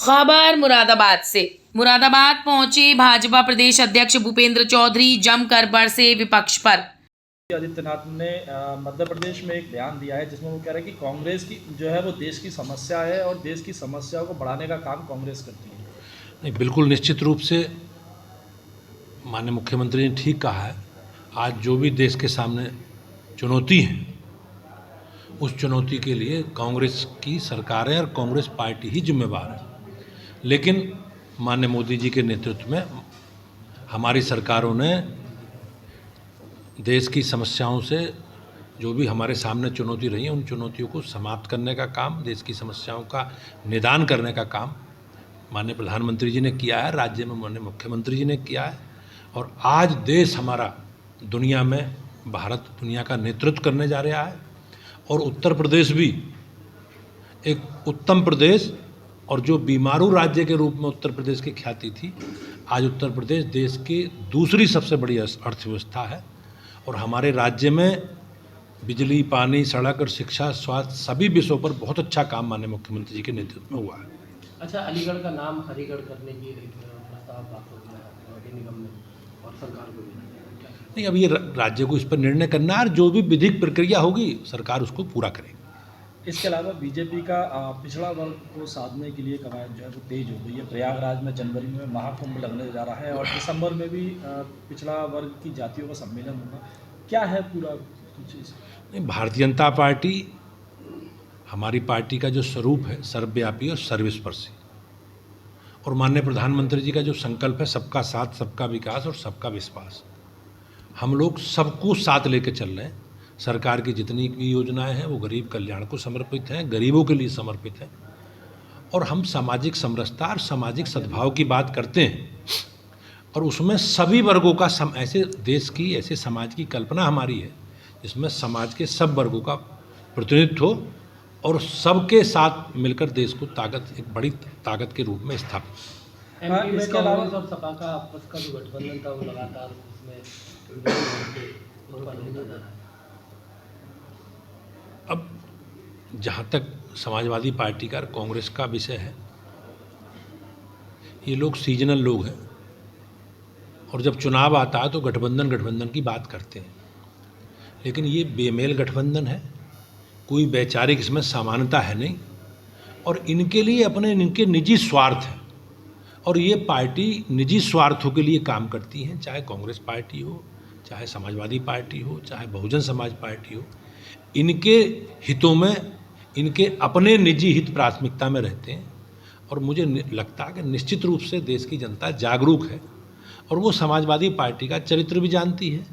खबर मुरादाबाद से। मुरादाबाद पहुंचे भाजपा प्रदेश अध्यक्ष भूपेंद्र चौधरी, जमकर बरसे विपक्ष पर। आदित्यनाथ ने मध्य प्रदेश में एक बयान दिया है जिसमें वो कह रहे हैं कि कांग्रेस की जो है वो देश की समस्या है और देश की समस्याओं को बढ़ाने का काम कांग्रेस करती है। नहीं, बिल्कुल निश्चित रूप से माननीय मुख्यमंत्री ने ठीक कहा है। आज जो भी देश के सामने चुनौती है, उस चुनौती के लिए कांग्रेस की सरकारें और कांग्रेस पार्टी ही जिम्मेवार है। लेकिन माननीय मोदी जी के नेतृत्व में हमारी सरकारों ने देश की समस्याओं से जो भी हमारे सामने चुनौती रही हैं, उन चुनौतियों को समाप्त करने का काम, देश की समस्याओं का निदान करने का काम माननीय प्रधानमंत्री जी ने किया है, राज्य में माननीय मुख्यमंत्री जी ने किया है। और आज देश हमारा दुनिया में, भारत दुनिया का नेतृत्व करने जा रहा है। और उत्तर प्रदेश भी एक उत्तम प्रदेश, और जो बीमारू राज्य के रूप में उत्तर प्रदेश की ख्याति थी, आज उत्तर प्रदेश देश की दूसरी सबसे बड़ी अर्थव्यवस्था है। और हमारे राज्य में बिजली, पानी, सड़क और शिक्षा, स्वास्थ्य सभी विषयों पर बहुत अच्छा काम माननीय मुख्यमंत्री जी के नेतृत्व में हुआ है। अच्छा, अलीगढ़ का नाम हरिगढ़ करने की प्रस्ताव पास हो गया है निगम में और सरकार को भी नहीं, अब ये राज्य को इस पर निर्णय करना है और जो भी विधिक प्रक्रिया होगी सरकार उसको पूरा करेगी। इसके अलावा बीजेपी का पिछड़ा वर्ग को साधने के लिए कवायद जो है वो तेज हो गई है। प्रयागराज में जनवरी में महाकुंभ लगने जा रहा है और दिसंबर में भी पिछड़ा वर्ग की जातियों का सम्मेलन होगा। क्या है पूरा चीज़? नहीं, भारतीय जनता पार्टी, हमारी पार्टी का जो स्वरूप है सर्वव्यापी और सर्वस्पर्शी, और माननीय प्रधानमंत्री जी का जो संकल्प है सबका साथ, सबका विकास और सबका विश्वास, हम लोग सबको साथ लेकर चल रहे हैं। सरकार की जितनी भी योजनाएं हैं वो गरीब कल्याण को समर्पित हैं, गरीबों के लिए समर्पित हैं। और हम सामाजिक समरसता और सामाजिक सद्भाव की बात करते हैं, और उसमें सभी वर्गों का ऐसे देश की, ऐसे समाज की कल्पना हमारी है जिसमें समाज के सब वर्गों का प्रतिनिधित्व हो और सबके साथ मिलकर देश को एक बड़ी ताकत के रूप में स्थापित। इसके अलावा और सपा का आपस का जो गठबंधन था वो लगातार उसमें अब जहाँ तक समाजवादी पार्टी का, कांग्रेस का विषय है, ये लोग सीजनल लोग हैं और जब चुनाव आता है तो गठबंधन की बात करते हैं। लेकिन ये बेमेल गठबंधन है, कोई वैचारिक इसमें समानता है नहीं, और इनके लिए इनके निजी स्वार्थ है। और ये पार्टी निजी स्वार्थों के लिए काम करती है, चाहे कांग्रेस पार्टी हो, चाहे समाजवादी पार्टी हो, चाहे बहुजन समाज पार्टी हो। इनके हितों में, इनके अपने निजी हित प्राथमिकता में रहते हैं। और मुझे लगता है कि निश्चित रूप से देश की जनता जागरूक है और वो समाजवादी पार्टी का चरित्र भी जानती है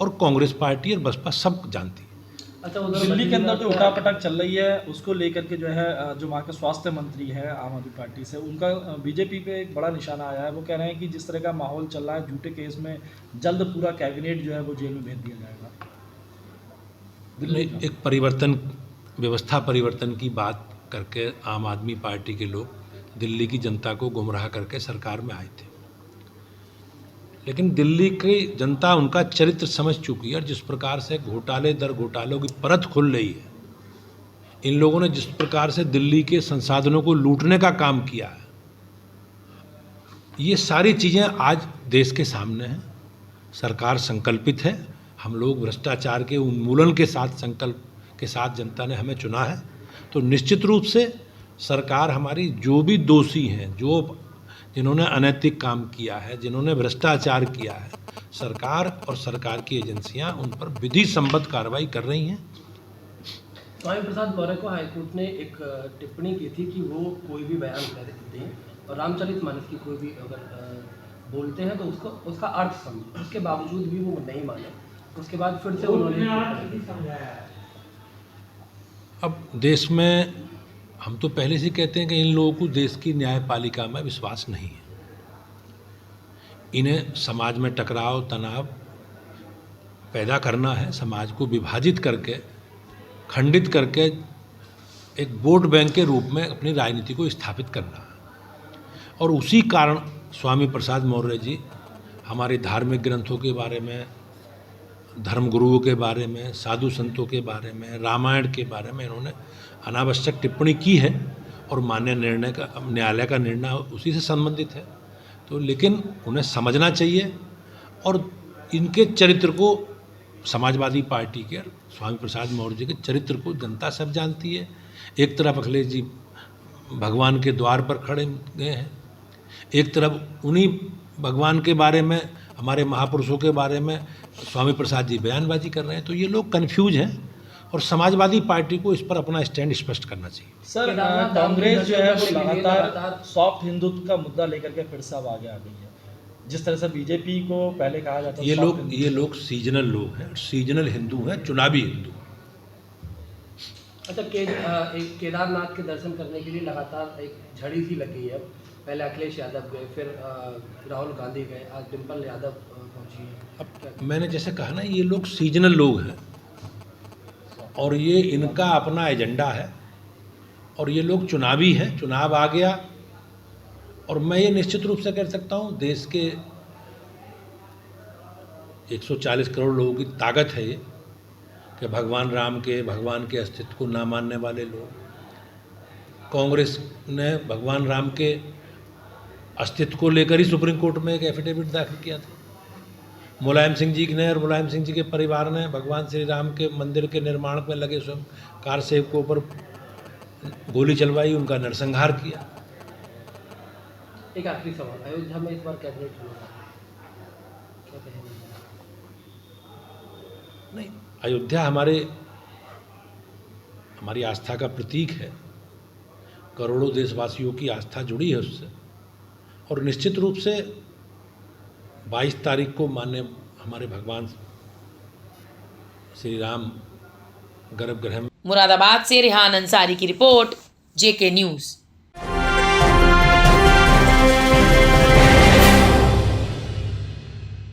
और कांग्रेस पार्टी और बसपा सब जानती है। अच्छा, दिल्ली के अंदर जो उठापटक चल रही है उसको लेकर के जो है, जो वहाँ के स्वास्थ्य मंत्री है आम आदमी पार्टी से, उनका बीजेपी पे एक बड़ा निशाना आया है। वो कह रहे हैं कि जिस तरह का माहौल चल रहा है झूठे केस में, जल्द पूरा कैबिनेट जो है वो जेल में भेज दिया जाएगा। दिल्ली एक व्यवस्था परिवर्तन की बात करके आम आदमी पार्टी के लोग दिल्ली की जनता को गुमराह करके सरकार में आए थे। लेकिन दिल्ली की जनता उनका चरित्र समझ चुकी है, और जिस प्रकार से घोटाले दर घोटालों की परत खुल रही है, इन लोगों ने जिस प्रकार से दिल्ली के संसाधनों को लूटने का काम किया है, ये सारी चीज़ें आज देश के सामने हैं। सरकार संकल्पित है, हम लोग भ्रष्टाचार के उन्मूलन के साथ संकल्प के साथ जनता ने हमें चुना है। तो निश्चित रूप से सरकार हमारी, जो भी दोषी हैं, जिन्होंने अनैतिक काम किया है, जिन्होंने भ्रष्टाचार किया है, सरकार और सरकार की एजेंसियां उन पर विधि सम्मत कार्रवाई कर रही हैं। स्वामी प्रसाद मौर्य को हाईकोर्ट ने एक टिप्पणी की थी कि वो कोई भी बयान कर देते हैं और रामचरितमानस की कोई भी अगर बोलते हैं तो उसका अर्थ समझे, उसके बावजूद भी वो नहीं माने। उसके बाद फिर से उन्होंने अब देश में हम तो पहले से कहते हैं कि इन लोगों को देश की न्यायपालिका में विश्वास नहीं है। इन्हें समाज में टकराव, तनाव पैदा करना है, समाज को विभाजित करके, खंडित करके एक वोट बैंक के रूप में अपनी राजनीति को स्थापित करना है। और उसी कारण स्वामी प्रसाद मौर्य जी हमारे धार्मिक ग्रंथों के बारे में, धर्मगुरुओं के बारे में, साधु संतों के बारे में, रामायण के बारे में इन्होंने अनावश्यक टिप्पणी की है। और मान्य न्यायालय का निर्णय उसी से संबंधित है। तो लेकिन उन्हें समझना चाहिए और इनके चरित्र को, समाजवादी पार्टी के स्वामी प्रसाद मौर्य जी के चरित्र को जनता सब जानती है। एक तरफ अखिलेश जी भगवान के द्वार पर खड़े गए हैं, एक तरफ उन्हीं भगवान के बारे में, हमारे महापुरुषों के बारे में स्वामी प्रसाद जी बयानबाजी कर रहे हैं। तो ये लोग कन्फ्यूज हैं और समाजवादी पार्टी को इस पर अपना स्टैंड स्पष्ट करना चाहिए। सर, केदारनाथ कांग्रेस जो है वो लगातार लगातार सॉफ्ट हिंदुत्व का मुद्दा लेकर के फिर से अब आगे आ गई है। जिस तरह से बीजेपी को पहले कहा जाता था ये लोग सीजनल लोग हैं, सीजनल हिंदू हैं, चुनावी हिंदू। अच्छा, एक केदारनाथ के दर्शन करने के लिए लगातार एक झड़ी सी लगी है। पहले अखिलेश यादव गए, फिर राहुल गांधी गए, आज डिम्पल यादव पहुंची है। अब मैंने जैसे कहा ना, ये लोग सीजनल लोग हैं और ये इनका अपना एजेंडा है और ये लोग चुनावी हैं। चुनाव आ गया और मैं ये निश्चित रूप से कह सकता हूँ, देश के 140 करोड़ लोगों की ताकत है ये कि भगवान राम के, भगवान के अस्तित्व को ना मानने वाले लोग, कांग्रेस ने भगवान राम के अस्तित्व को लेकर ही सुप्रीम कोर्ट में एक एफिडेविट दाखिल किया था। मुलायम सिंह जी ने और मुलायम सिंह जी के परिवार ने भगवान श्री राम के मंदिर के निर्माण में लगे स्वयं कार सेवकों पर गोली चलवाई, उनका नरसंहार किया। एक आखिरी सवाल, अयोध्या में इस बार कैबिनेट चुना, क्या कहेंगे? नहीं, अयोध्या हमारी आस्था का प्रतीक है। करोड़ों देशवासियों की आस्था जुड़ी है उससे और निश्चित रूप से 22 तारीख को मान्य हमारे भगवान श्री राम गर्भगृह में। मुरादाबाद से रेहान अंसारी की रिपोर्ट, जेके न्यूज़।